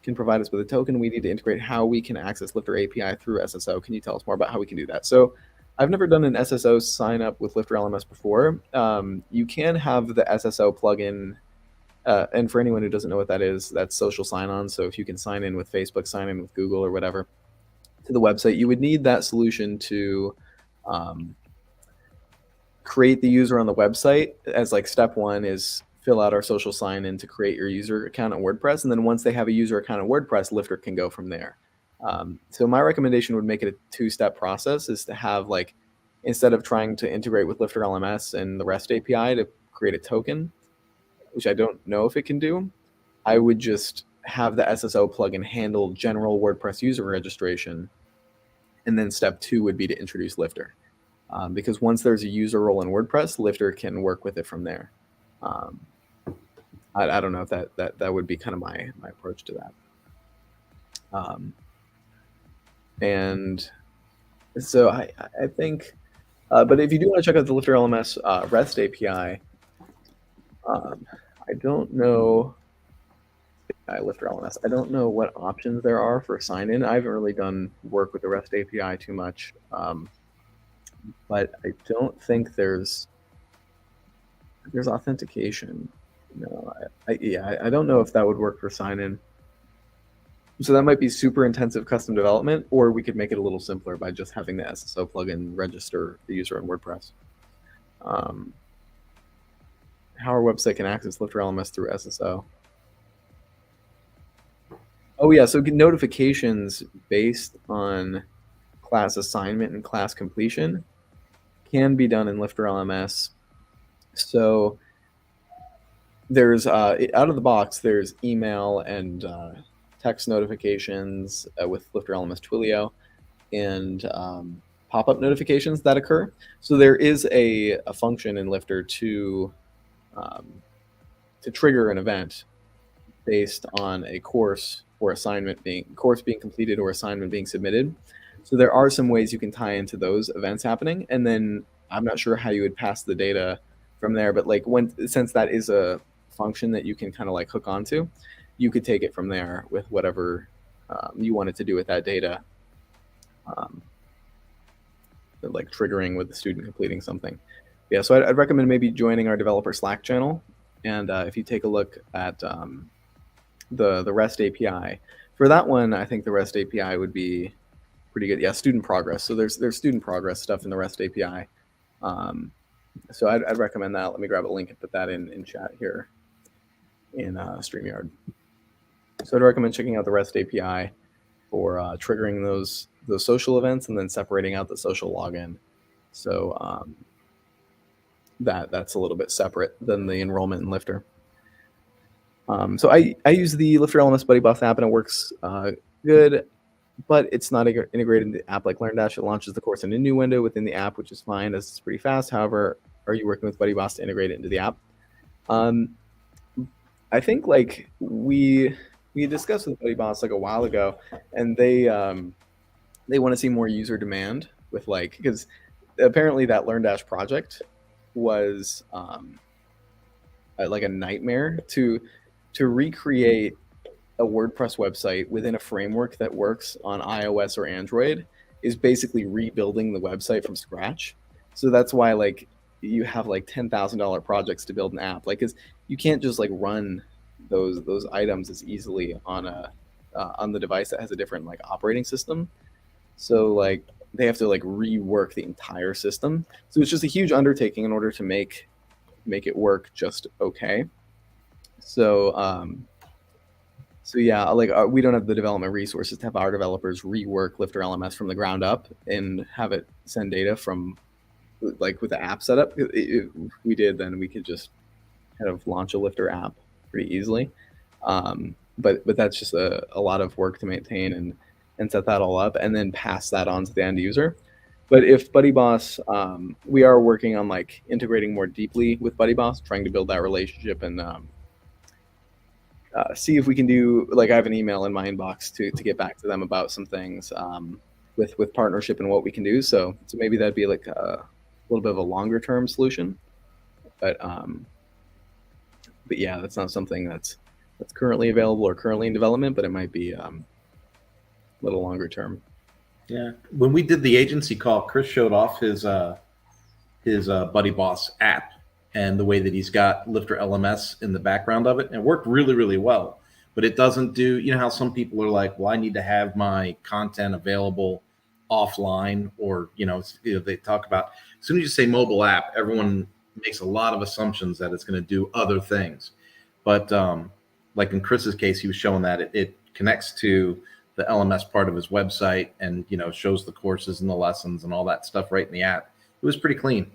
B: can provide us with a token. We need to integrate how we can access Lifter API through SSO. Can you tell us more about how we can do that? So I've never done an SSO sign up with LifterLMS before. You can have the SSO plugin, and for anyone who doesn't know what that is, that's social sign-on. So if you can sign in with Facebook, sign in with Google or whatever to the website, you would need that solution to create the user on the website. As like step one is fill out our social sign-in to create your user account on WordPress. And then once they have a user account on WordPress, Lifter can go from there. So my recommendation would make it a two-step process, is to have, like, instead of trying to integrate with LifterLMS and the REST API to create a token, which I don't know if it can do, I would just have the SSO plugin handle general WordPress user registration. And then step two would be to introduce Lifter. Because once there's a user role in WordPress, Lifter can work with it from there. I don't know if that would be kind of my approach to that. And so I think, but if you do want to check out the LifterLMS REST API, I don't know, LifterLMS, I don't know what options there are for sign-in. I haven't really done work with the REST API too much, but I don't think there's authentication. No, I don't know if that would work for sign-in. So that might be super intensive custom development, or we could make it a little simpler by just having the SSO plugin register the user in WordPress. How our website can access LifterLMS through SSO. Oh yeah, so notifications based on class assignment and class completion can be done in LifterLMS. So there's out of the box, there's email and text notifications with LifterLMS Twilio, and pop-up notifications that occur. So there is a function in Lifter to trigger an event based on a course or assignment being completed or assignment being submitted. So there are some ways you can tie into those events happening, and then I'm not sure how you would pass the data from there, but like since that is a function that you can kind of like hook onto, you could take it from there with whatever you wanted to do with that data, like triggering with the student completing something. Yeah, so I'd recommend maybe joining our developer Slack channel, and if you take a look at the REST API, for that one, I think the REST API would be pretty good. Yeah, student progress. So there's student progress stuff in the REST API. So I'd recommend that. Let me grab a link and put that in chat here in StreamYard. So I'd recommend checking out the REST API for triggering those social events and then separating out the social login. So that's a little bit separate than the enrollment in Lifter. So I use the LifterLMS BuddyBoss app, and it works good, but it's not integrated into the app like LearnDash. It launches the course in a new window within the app, which is fine as it's pretty fast. However, are you working with BuddyBoss to integrate it into the app? I think like we discussed with BuddyBoss like a while ago, and they want to see more user demand with because apparently that LearnDash project was like a nightmare to recreate a WordPress website within a framework that works on iOS or Android is basically rebuilding the website from scratch. So that's why you have $10,000 projects to build an app, because you can't just run those items as easily on the device that has a different operating system. So they have to rework the entire system. So it's just a huge undertaking in order to make it work just okay. So yeah, we don't have the development resources to have our developers rework LifterLMS from the ground up and have it send data from with the app setup. If we did, then we could just kind of launch a Lifter app pretty easily. But that's just a lot of work to maintain and set that all up and then pass that on to the end user. But if BuddyBoss, we are working on integrating more deeply with BuddyBoss, trying to build that relationship and see if we can do I have an email in my inbox to get back to them about some things with partnership and what we can do. So maybe that'd be a little bit of a longer term solution. But yeah, that's not something that's that's currently available or currently in development, but it might be a little longer term.
A: Yeah. When we did the agency call, Chris showed off his Buddy Boss app and the way that he's got Lifter LMS in the background of it. And it worked really, really well. But it doesn't do, you know how some people are like, well, I need to have my content available offline, or, they talk about, as soon as you say mobile app, everyone makes a lot of assumptions that it's going to do other things. But like in Chris's case, he was showing that it connects to the LMS part of his website and, shows the courses and the lessons and all that stuff right in the app. It was pretty clean.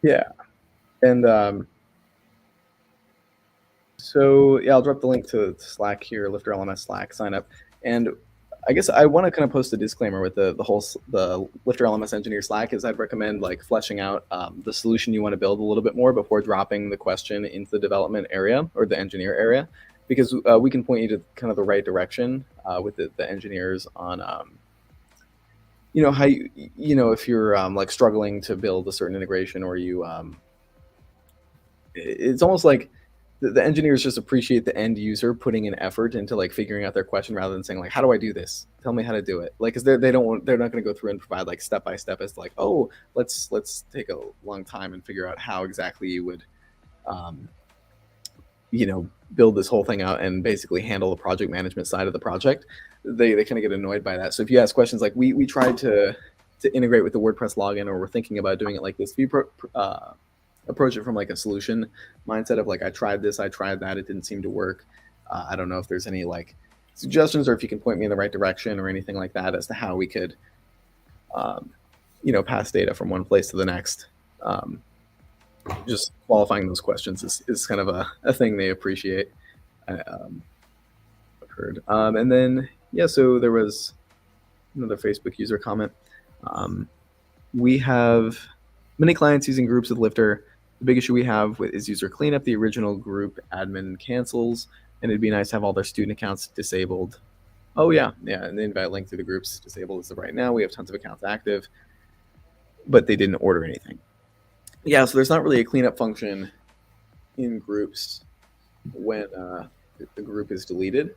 B: Yeah. And so yeah, I'll drop the link to Slack here, LifterLMS Slack, sign up. And I guess I want to kind of post a disclaimer with the LifterLMS Engineer Slack, is I'd recommend like fleshing out the solution you want to build a little bit more before dropping the question into the development area or the engineer area, because we can point you to kind of the right direction with the engineers on how if you're like struggling to build a certain integration, or you it's almost like the engineers just appreciate the end user putting an effort into like figuring out their question, rather than saying like, how do I do this? Tell me how to do it. Like, because they're not going to go through and provide like step by step as like, oh, let's take a long time and figure out how exactly you would build this whole thing out and basically handle the project management side of the project. They kind of get annoyed by that. So if you ask questions like, we tried to integrate with the WordPress login, or we're thinking about doing it like this, approach it from like a solution mindset of like, I tried this, I tried that, it didn't seem to work. I don't know if there's any like suggestions, or if you can point me in the right direction or anything like that as to how we could pass data from one place to the next. Just qualifying those questions is kind of a thing they appreciate. I've heard. And then so there was another Facebook user comment. We have many clients using groups with Lifter. The big issue we have is user cleanup. The original group admin cancels, and it'd be nice to have all their student accounts disabled. Oh yeah, and the invite link to the groups disabled as of right now. We have tons of accounts active, but they didn't order anything. Yeah, so there's not really a cleanup function in groups when the group is deleted,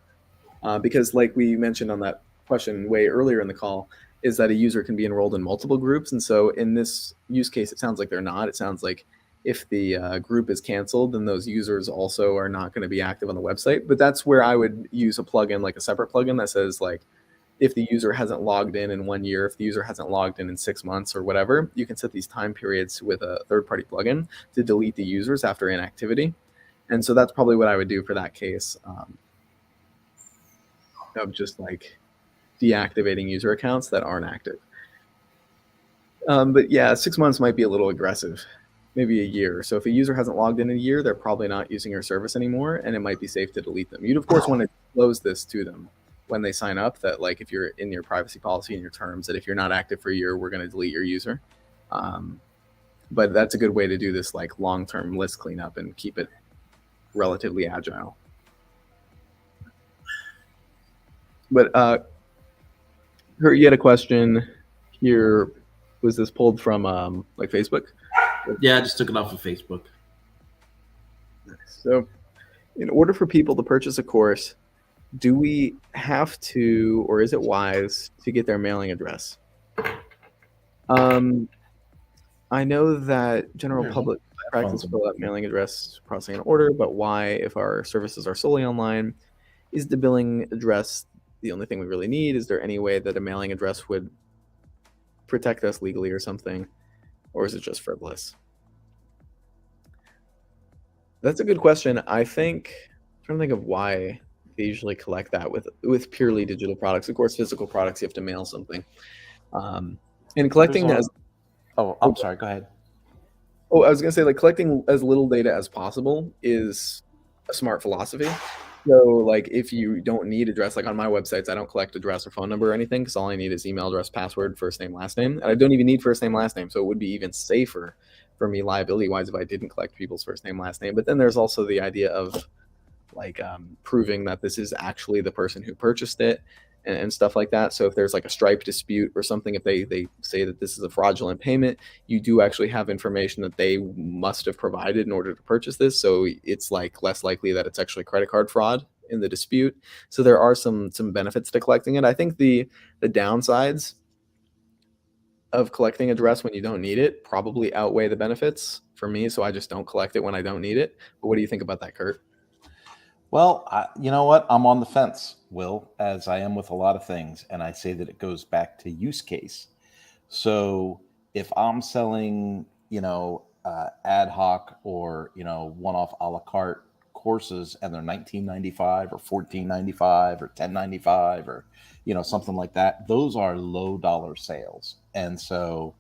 B: because like we mentioned on that question way earlier in the call, is that a user can be enrolled in multiple groups. And so in this use case, it sounds like they're not. It sounds like if the group is canceled, then those users also are not going to be active on the website. But that's where I would use a plugin, like a separate plugin that says like, if the user hasn't logged in 1 year, if the user hasn't logged in 6 months or whatever, you can set these time periods with a third-party plugin to delete the users after inactivity. And so that's probably what I would do for that case, of just like deactivating user accounts that aren't active. But yeah, 6 months might be a little aggressive, maybe a year. So if a user hasn't logged in a year, they're probably not using your service anymore, and it might be safe to delete them. You'd of course want to disclose this to them when they sign up, that like, if you're in your privacy policy and your terms, that if you're not active for a year, we're going to delete your user. But that's a good way to do this like long-term list cleanup and keep it relatively agile. But you had a question here. Was this pulled from like Facebook?
A: Yeah, I just took it off of Facebook.
B: So in order for people to purchase a course, do we have to, or is it wise to get their mailing address? I know that general public practice fill out mailing address processing an order, but why, if our services are solely online? Is the billing address the only thing we really need? Is there any way that a mailing address would protect us legally or something? Or is it just frivolous? That's a good question. I'm trying to think of why they usually collect that with purely digital products. Of course, physical products, you have to mail something. And collecting as...
A: Oh, I'm sorry. Go ahead.
B: Oh, I was going to say, like, collecting as little data as possible is a smart philosophy. So, like, if you don't need address, like on my websites, I don't collect address or phone number or anything, because all I need is email address, password, first name, last name. And I don't even need first name, last name. So it would be even safer for me liability-wise if I didn't collect people's first name, last name. But then there's also the idea of, like, proving that this is actually the person who purchased it. and stuff like that. So if there's like a Stripe dispute or something, if they say that this is a fraudulent payment, you do actually have information that they must have provided in order to purchase this. So it's like less likely that it's actually credit card fraud in the dispute. So there are some benefits to collecting it. I think the downsides of collecting address when you don't need it probably outweigh the benefits for me. So I just don't collect it when I don't need it. But what do you think about that, Kurt?
C: Well, you know what? I'm on the fence, Will, as I am with a lot of things. And I say that it goes back to use case. So if I'm selling, ad hoc or, one-off a la carte courses and they're $19.95 or $14.95 or $10.95 or, something like that, those are low dollar sales. And so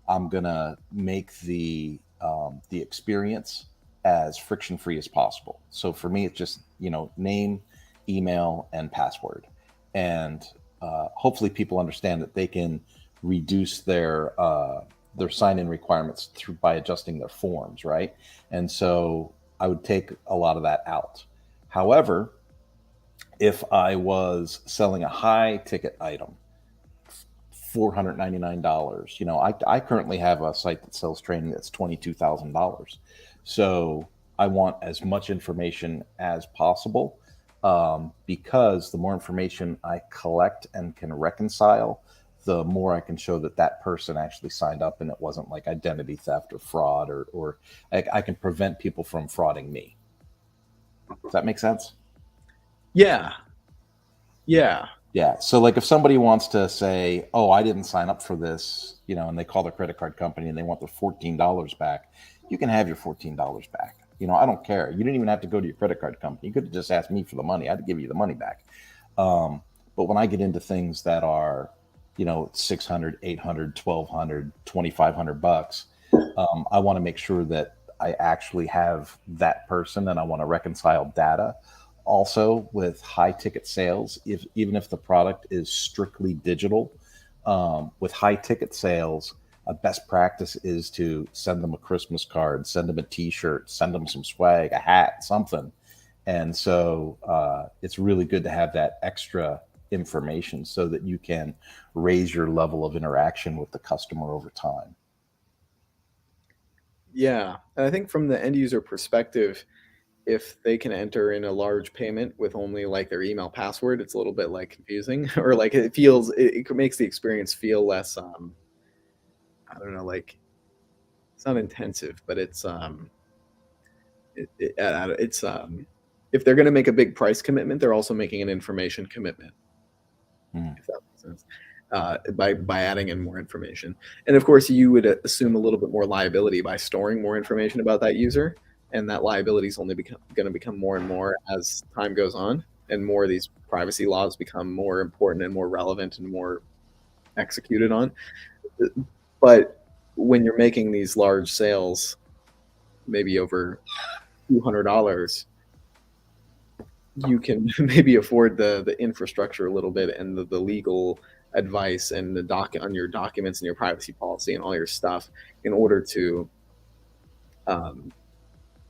C: I'm going to make the experience as friction free as possible. So for me, it's just, name, email, and password. And hopefully people understand that they can reduce their sign-in requirements by adjusting their forms, right? And so I would take a lot of that out. However, if I was selling a high ticket item, $499, I currently have a site that sells training that's $22,000. So I want as much information as possible, because the more information I collect and can reconcile, the more I can show that that person actually signed up and it wasn't like identity theft or fraud, or I can prevent people from frauding me. Does that make sense?
B: Yeah.
C: So like if somebody wants to say, oh, I didn't sign up for this, and they call their credit card company and they want their $14 back, you can have your $14 back. I don't care. You didn't even have to go to your credit card company. You could have just asked me for the money. I'd give you the money back. But when I get into things that are, $600, $800, $1,200, $2,500, I want to make sure that I actually have that person, and I want to reconcile data. Also, with high ticket sales, even if the product is strictly digital, with high ticket sales, a best practice is to send them a Christmas card, send them a T-shirt, send them some swag, a hat, something. And so it's really good to have that extra information so that you can raise your level of interaction with the customer over time.
B: Yeah. And I think from the end user perspective, if they can enter in a large payment with only like their email password, it's a little bit like confusing, or like it makes the experience feel less, I don't know, like it's not intensive, but it's if they're going to make a big price commitment, they're also making an information commitment. If that makes sense. By adding in more information. And of course, you would assume a little bit more liability by storing more information about that user. And that liability is only going to become more and more as time goes on, and more of these privacy laws become more important and more relevant and more executed on. But when you're making these large sales, maybe over $200, you can maybe afford the infrastructure a little bit and the legal advice and the on your documents and your privacy policy and all your stuff in order to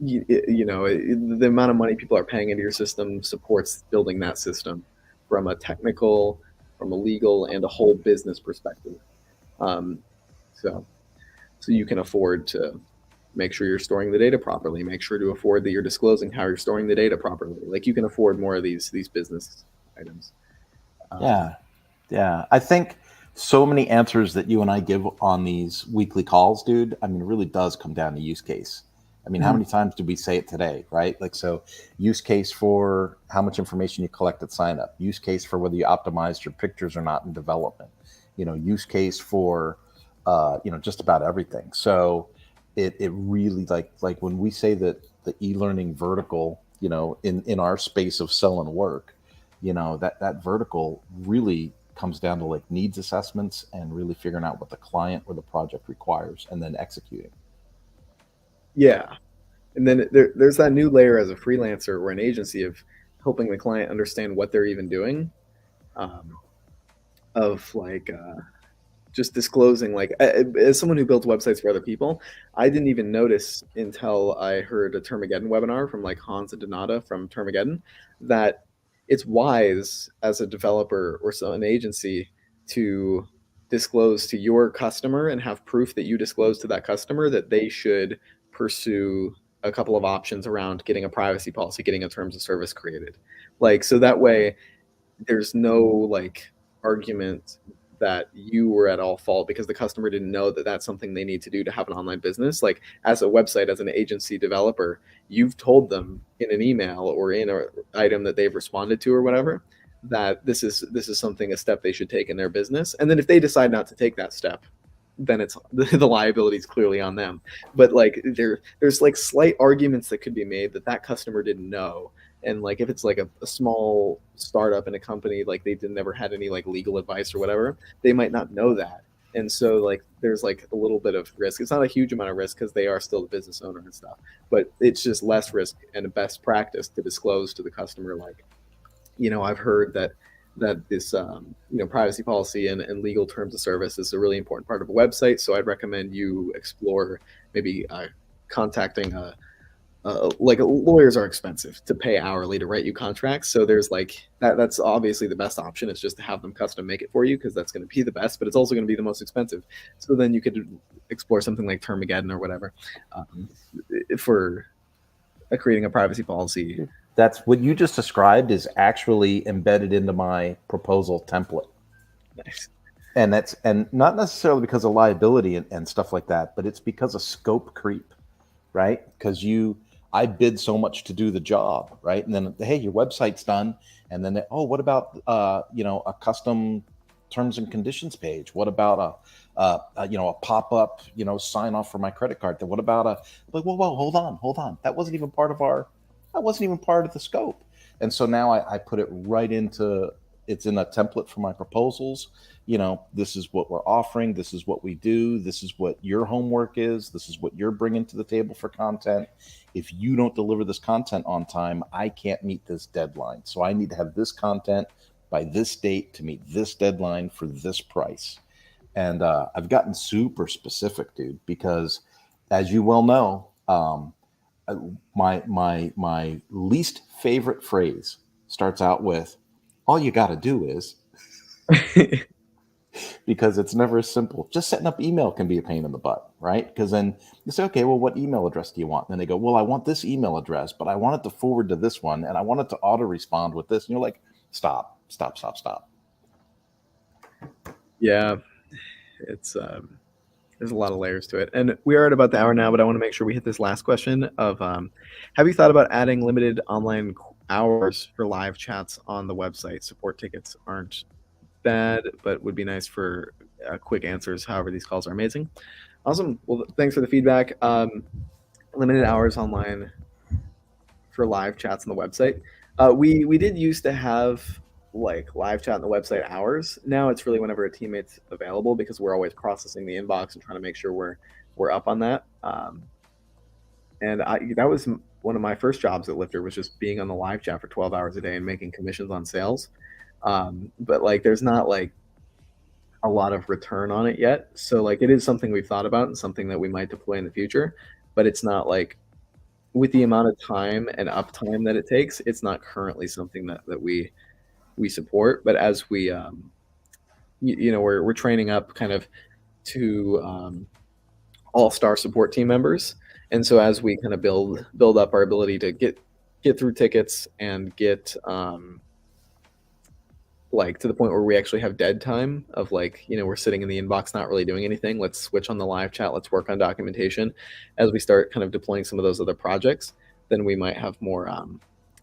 B: the amount of money people are paying into your system supports building that system from a technical, from a legal, and a whole business perspective. So you can afford to make sure you're storing the data properly, make sure to afford that you're disclosing how you're storing the data properly. Like you can afford more of these business items.
C: Yeah. I think so many answers that you and I give on these weekly calls, dude, I mean, it really does come down to use case. I mean, how many times did we say it today, right? Like, so use case for how much information you collect at sign up, use case for whether you optimized your pictures or not in development, use case for, just about everything. So it really like when we say that the e-learning vertical, in our space of sell and work, that vertical really comes down to like needs assessments and really figuring out what the client or the project requires and then executing.
B: Yeah. And then there's that new layer as a freelancer or an agency of helping the client understand what they're even doing, of like just disclosing, like as someone who builds websites for other people, I didn't even notice until I heard a Termageddon webinar from like Hans and Donata from Termageddon that it's wise as a developer or an agency to disclose to your customer and have proof that you disclose to that customer that they should pursue a couple of options around getting a privacy policy, getting a terms of service created. Like, so that way there's no like argument that you were at all fault because the customer didn't know that that's something they need to do to have an online business. Like, as a website, as an agency developer, you've told them in an email or in an item that they've responded to or whatever that this is something, a step they should take in their business. And then if they decide not to take that step, then it's the liability is clearly on them. But like there's like slight arguments that could be made that that customer didn't know. And like if it's like a small startup in a company, like they never had any like legal advice or whatever, they might not know that. And so like there's like a little bit of risk. It's not a huge amount of risk because they are still the business owner and stuff, but it's just less risk and a best practice to disclose to the customer, like, you know, I've heard that this you know, privacy policy and legal terms of service is a really important part of a website. So I'd recommend you explore maybe contacting like lawyers are expensive to pay hourly to write you contracts. So there's like that's obviously the best option. It's just to have them custom make it for you because that's going to be the best, but it's also going to be the most expensive. So then you could explore something like Termageddon or whatever for creating a privacy policy.
C: That's what you just described is actually embedded into my proposal template.
B: Nice.
C: And not necessarily because of liability and stuff like that, but it's because of scope creep, right? Because I bid so much to do the job, right? And then, hey, your website's done. And then, oh, what about, you know, a custom terms and conditions page? What about you know, a pop-up, you know, sign off for my credit card? Then what about like, whoa, hold on. That wasn't even part of the scope. And so now I put it right into, it's in a template for my proposals. You know, this is what we're offering. This is what we do. This is what your homework is. This is what you're bringing to the table for content. If you don't deliver this content on time, I can't meet this deadline. So I need to have this content by this date to meet this deadline for this price. And I've gotten super specific, dude, because as you well know, my least favorite phrase starts out with, all you got to do is, because it's never as simple. Just setting up email can be a pain in the butt, right? Because then you say, okay, well, what email address do you want? And then they go, well, I want this email address, but I want it to forward to this one, and I want it to auto respond with this. And you're like, stop.
B: Yeah, it's there's a lot of layers to it, and we are at about the hour now, but I want to make sure we hit this last question of have you thought about adding limited online hours for live chats on the website? Support tickets aren't bad, but would be nice for quick answers. However, these calls are amazing. Awesome. Well, thanks for the feedback. Limited hours online for live chats on the website. We did used to have like live chat on the website hours. Now it's really whenever a teammate's available because we're always processing the inbox and trying to make sure we're up on that. And that was one of my first jobs at Lifter, was just being on the live chat for 12 hours a day and making commissions on sales. But like there's not like a lot of return on it yet. So like it is something we've thought about and something that we might deploy in the future, but it's not like, with the amount of time and uptime that it takes, it's not currently something that we support. But as we you know, we're training up kind of to all-star support team members, and so as we kind of build up our ability to get through tickets and get like to the point where we actually have dead time of like, you know, we're sitting in the inbox not really doing anything, let's switch on the live chat, let's work on documentation. As we start kind of deploying some of those other projects, then we might have more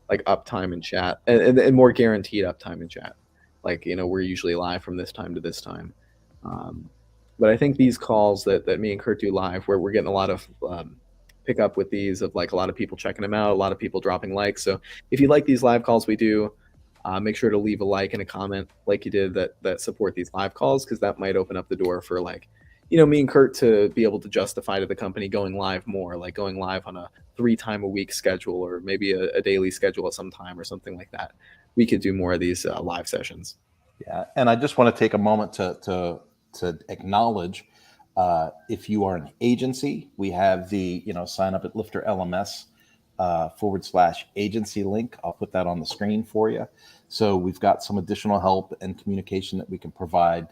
B: like uptime in chat and more guaranteed uptime in chat. Like, you know, we're usually live from this time to this time. But I think these calls that me and Kurt do live, where we're getting a lot of pick up with these, of like a lot of people checking them out, a lot of people dropping likes. So if you like these live calls we do, make sure to leave a like and a comment like you did that support these live calls, because that might open up the door for, like, you know, me and Kurt to be able to justify to the company going live more, like going live on a 3-time-a-week schedule, or maybe a daily schedule at some time or something like that. We could do more of these live sessions.
C: Yeah, and I just want to take a moment to acknowledge, if you are an agency, we have the, you know, sign up at LifterLMS /agency link. I'll put that on the screen for you. So we've got some additional help and communication that we can provide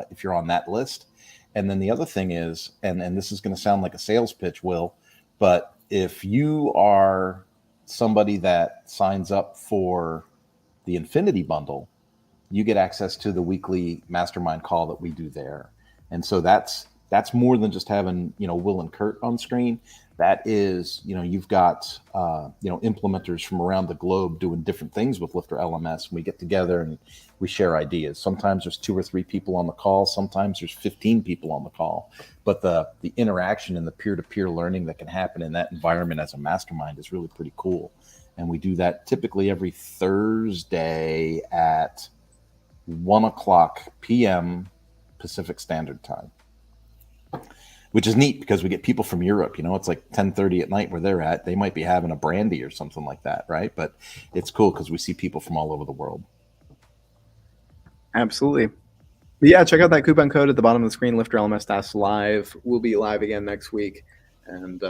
C: if you're on that list. And then the other thing is, and this is going to sound like a sales pitch, Will, but if you are somebody that signs up for the Infinity Bundle, you get access to the weekly mastermind call that we do there. And so that's more than just having, Will and Kurt on screen. That is, you've got, implementers from around the globe doing different things with LifterLMS. We get together and we share ideas. Sometimes there's 2 or 3 people on the call. Sometimes there's 15 people on the call. But the interaction and the peer-to-peer learning that can happen in that environment as a mastermind is really pretty cool. And we do that typically every Thursday at 1:00 p.m. Pacific Standard Time, which is neat because we get people from Europe. It's like 10:30 at night where they're at. They might be having a brandy or something like that, right? But it's cool because we see people from all over the world.
B: Absolutely. But yeah, check out that coupon code at the bottom of the screen, LifterLMS-live. We'll be live again next week. And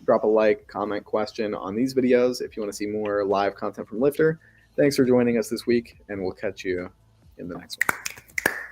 B: drop a like, comment, question on these videos if you want to see more live content from Lifter. Thanks for joining us this week, and we'll catch you in the next one.